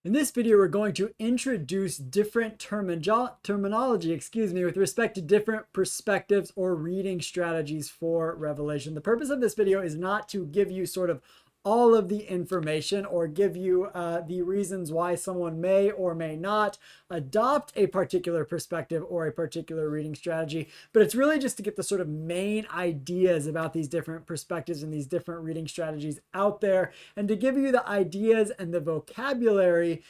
In this video, we're going to introduce different terminology, with respect to different perspectives or reading strategies for Revelation. The purpose of this video is not to give you sort of all of the information or give you the reasons why someone may or may not adopt a particular perspective or a particular reading strategy, but it's really just to get the sort of main ideas about these different perspectives and these different reading strategies out there, and to give you the ideas and the vocabulary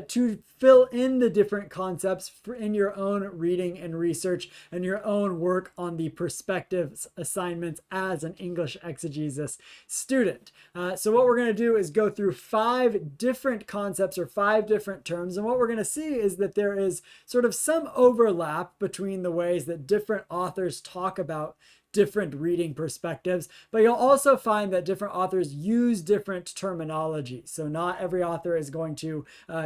to fill in the different concepts in your own reading and research and your own work on the perspectives assignments as an English exegesis student. So what we're going to do is go through 5 different concepts or 5 different terms. And what we're going to see is that there is sort of some overlap between the ways that different authors talk about different reading perspectives, but you'll also find that different authors use different terminology. So not every author is going to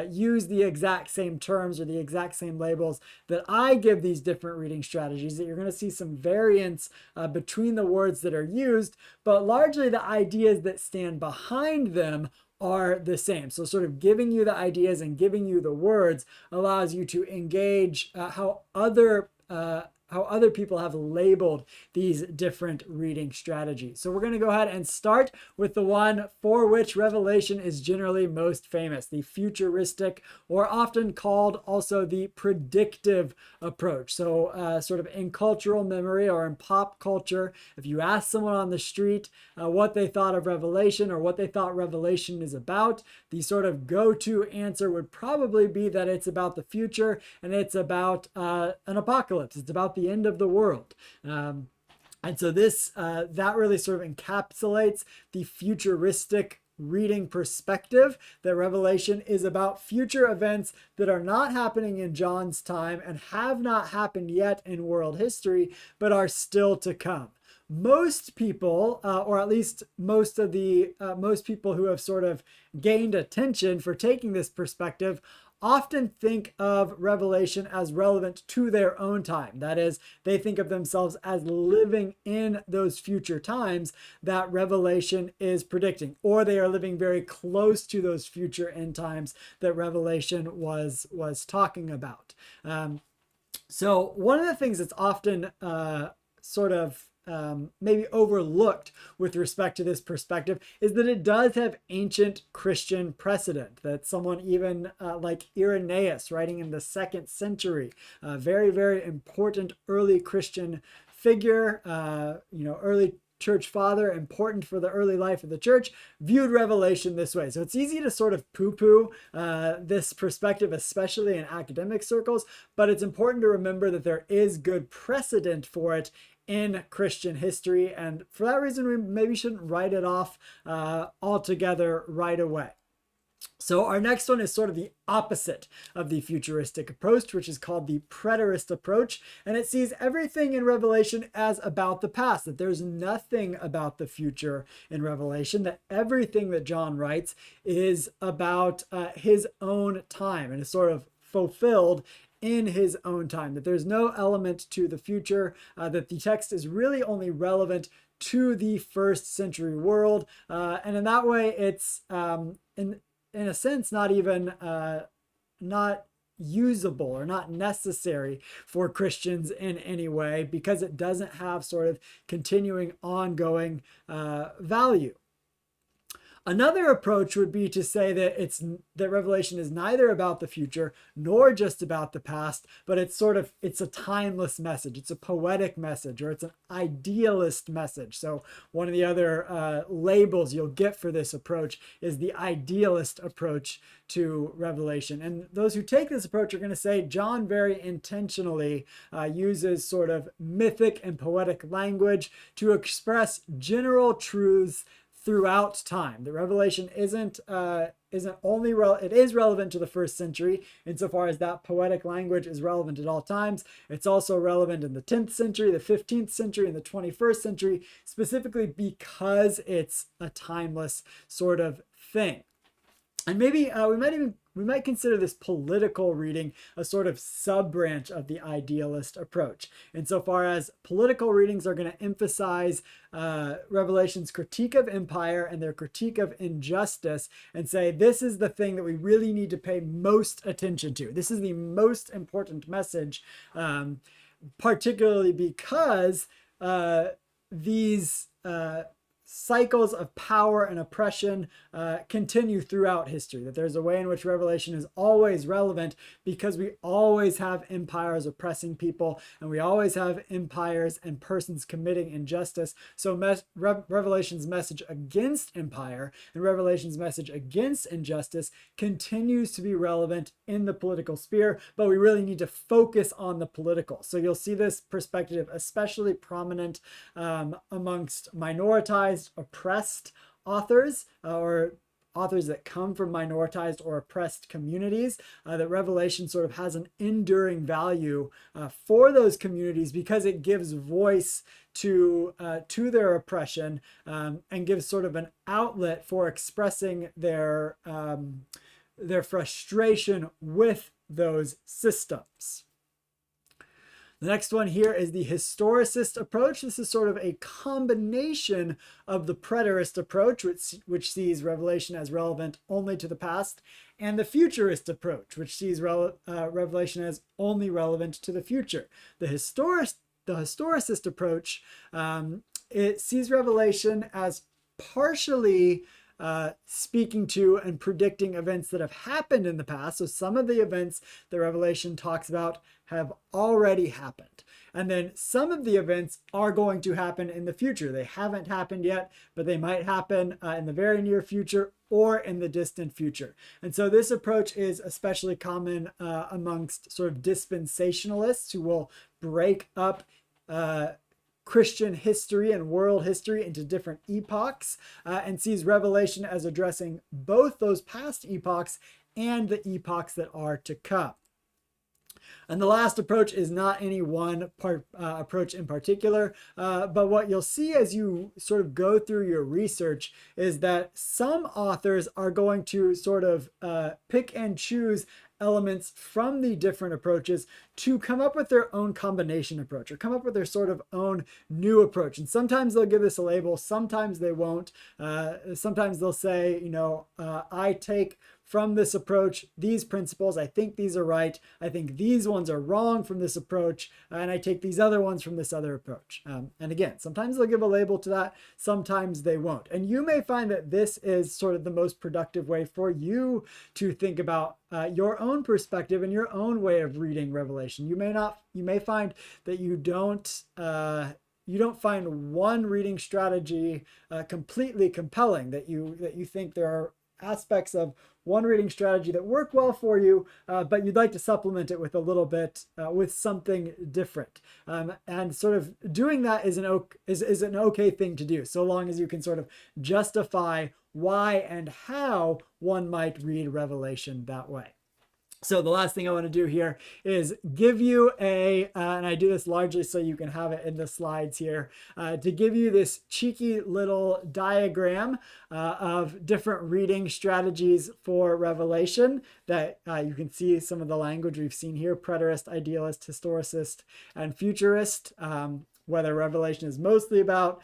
use the exact same terms or the exact same labels that I give these different reading strategies, that you're going to see some variance between the words that are used, but largely the ideas that stand behind them are the same. So sort of giving you the ideas and giving you the words allows you to engage how other people have labeled these different reading strategies. So we're going to go ahead and start with the one for which Revelation is generally most famous, the futuristic, or often called also the predictive approach. So sort of in cultural memory or in pop culture, if you ask someone on the street what they thought of Revelation or what they thought Revelation is about, the sort of go-to answer would probably be that it's about the future and it's about an apocalypse. It's about the end of the world. And so that really sort of encapsulates the futuristic reading perspective, that Revelation is about future events that are not happening in John's time and have not happened yet in world history, but are still to come. Most people, or at least most people who have sort of gained attention for taking this perspective, often think of Revelation as relevant to their own time. That is, they think of themselves as living in those future times that Revelation is predicting, or they are living very close to those future end times that Revelation was talking about. So one of the things that's often maybe overlooked with respect to this perspective is that it does have ancient Christian precedent, that someone even like Irenaeus, writing in the 2nd century, a very, very important early Christian figure, early church father, important for the early life of the church, viewed Revelation this way. So it's easy to sort of poo-poo this perspective, especially in academic circles, but it's important to remember that there is good precedent for it in Christian history, and for that reason we maybe shouldn't write it off altogether right away. So our next one is sort of the opposite of the futuristic approach, which is called the preterist approach, and it sees everything in Revelation as about the past, that there's nothing about the future in Revelation, that everything that John writes is about his own time and is sort of fulfilled in his own time, that there's no element to the future, that the text is really only relevant to the 1st century world, and in that way it's in a sense not even not usable or not necessary for Christians in any way, because it doesn't have sort of continuing ongoing value. Another approach would be to say that Revelation is neither about the future nor just about the past, but it's a timeless message. It's a poetic message, or it's an idealist message. So one of the other labels you'll get for this approach is the idealist approach to Revelation. And those who take this approach are going to say John very intentionally uses sort of mythic and poetic language to express general truths throughout time. The Revelation isn't only it is relevant to the 1st century insofar as that poetic language is relevant at all times. It's also relevant in the 10th century, the 15th century, and the 21st century, specifically because it's a timeless sort of thing. And maybe we might even we might consider this political reading a sort of sub-branch of the idealist approach. Insofar as political readings are going to emphasize Revelation's critique of empire and their critique of injustice and say, this is the thing that we really need to pay most attention to. This is the most important message, particularly because these cycles of power and oppression continue throughout history, that there's a way in which Revelation is always relevant because we always have empires oppressing people, and we always have empires and persons committing injustice. So Revelation's message against empire and Revelation's message against injustice continues to be relevant in the political sphere, but we really need to focus on the political. So you'll see this perspective especially prominent amongst minoritized, oppressed authors, or authors that come from minoritized or oppressed communities, that Revelation sort of has an enduring value for those communities because it gives voice to their oppression and gives sort of an outlet for expressing their frustration with those systems. The next one here is the historicist approach. This is sort of a combination of the preterist approach, which sees Revelation as relevant only to the past, and the futurist approach, which sees Revelation as only relevant to the future. The historicist approach, it sees Revelation as partially speaking to and predicting events that have happened in the past. So some of the events that Revelation talks about have already happened. And then some of the events are going to happen in the future. They haven't happened yet, but they might happen in the very near future or in the distant future. And so this approach is especially common amongst sort of dispensationalists who will break up Christian history and world history into different epochs and sees Revelation as addressing both those past epochs and the epochs that are to come. And the last approach is not any one approach in particular, but what you'll see as you sort of go through your research is that some authors are going to sort of pick and choose elements from the different approaches to come up with their own combination approach or come up with their sort of own new approach. And sometimes they'll give this a label, sometimes they won't. Sometimes they'll say, you know, I take from this approach these principles, I think these are right, I think these ones are wrong from this approach, and I take these other ones from this other approach. And again, sometimes they'll give a label to that, sometimes they won't. And you may find that this is sort of the most productive way for you to think about your own perspective and your own way of reading Revelation. You may find that you don't find one reading strategy completely compelling, that you think there are aspects of one reading strategy that work well for you, but you'd like to supplement it with a little bit, with something different. And sort of doing that is an okay thing to do, so long as you can sort of justify why and how one might read Revelation that way. So the last thing I want to do here is give you and I do this largely so you can have it in the slides here, to give you this cheeky little diagram of different reading strategies for Revelation that you can see some of the language we've seen here: preterist, idealist, historicist, and futurist. Whether Revelation is mostly about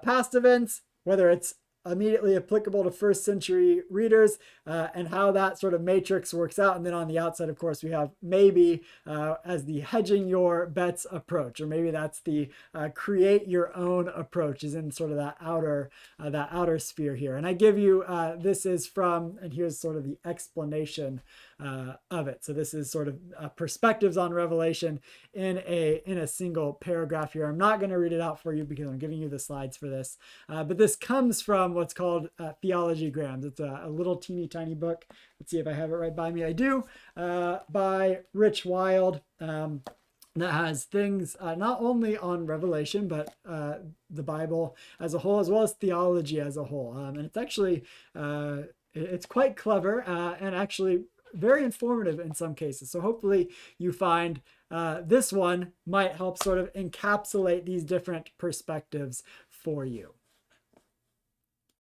past events, whether it's immediately applicable to first century readers, and how that sort of matrix works out. And then on the outside, of course, we have maybe as the hedging your bets approach, or maybe that's the create your own approach, is in sort of that outer sphere here. And I give you, this is from, and here's sort of the explanation of it. So this is sort of perspectives on Revelation in a single paragraph here. I'm not going to read it out for you because I'm giving you the slides for this, but this comes from what's called Theologygrams. It's a little teeny tiny book. Let's see if I have it right by me. I do, by Rich Wild. That has things not only on Revelation, but the Bible as a whole, as well as theology as a whole. And it's actually, it's quite clever and actually very informative in some cases. So hopefully you find this one might help sort of encapsulate these different perspectives for you.